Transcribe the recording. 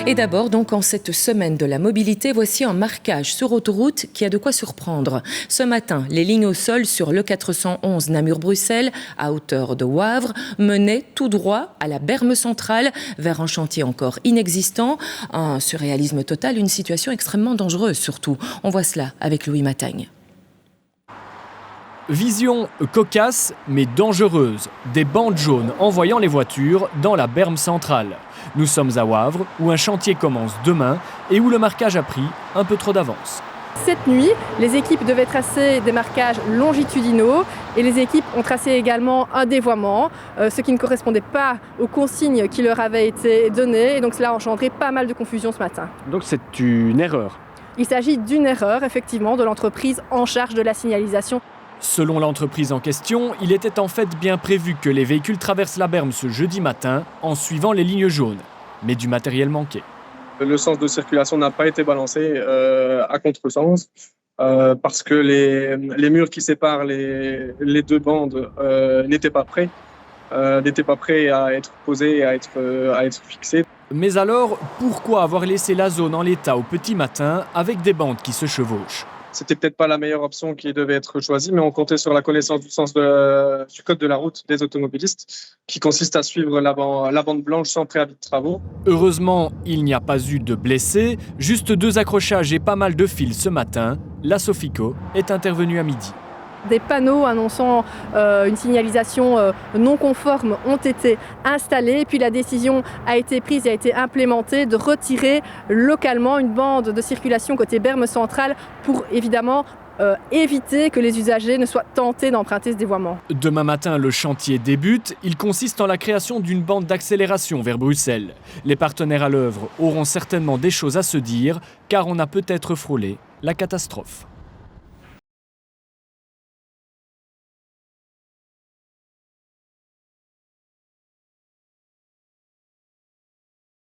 Et d'abord, donc, en cette semaine de la mobilité, voici un marquage sur autoroute qui a de quoi surprendre. Ce matin, les lignes au sol sur le 411 Namur-Bruxelles, à hauteur de Wavre, menaient tout droit à la berme centrale, vers un chantier encore inexistant. Un surréalisme total, une situation extrêmement dangereuse surtout. On voit cela avec Louis Matagne. Vision cocasse mais dangereuse. Des bandes jaunes envoyant les voitures dans la berme centrale. Nous sommes à Wavre où un chantier commence demain et où le marquage a pris un peu trop d'avance. Cette nuit, les équipes devaient tracer des marquages longitudinaux et les équipes ont tracé également un dévoiement, ce qui ne correspondait pas aux consignes qui leur avaient été données. Et donc cela a engendré pas mal de confusion ce matin. Donc c'est une erreur. Il s'agit d'une erreur, effectivement, de l'entreprise en charge de la signalisation. Selon l'entreprise en question, il était en fait bien prévu que les véhicules traversent la berme ce jeudi matin en suivant les lignes jaunes. Mais du matériel manquait. Le sens de circulation n'a pas été balancé à contresens parce que les murs qui séparent les deux bandes n'étaient pas prêts à être posés, à être fixés. Mais alors, pourquoi avoir laissé la zone en l'état au petit matin avec des bandes qui se chevauchent ? C'était peut-être pas la meilleure option qui devait être choisie, mais on comptait sur la connaissance du sens du code de la route des automobilistes, qui consiste à suivre la bande blanche sans préavis de travaux. Heureusement, il n'y a pas eu de blessés, juste 2 accrochages et pas mal de fils ce matin. La Sofico est intervenue à midi. Des panneaux annonçant une signalisation non conforme ont été installés. Puis la décision a été prise et a été implémentée de retirer localement une bande de circulation côté berme centrale pour évidemment éviter que les usagers ne soient tentés d'emprunter ce dévoiement. Demain matin, le chantier débute. Il consiste en la création d'une bande d'accélération vers Bruxelles. Les partenaires à l'œuvre auront certainement des choses à se dire, car on a peut-être frôlé la catastrophe.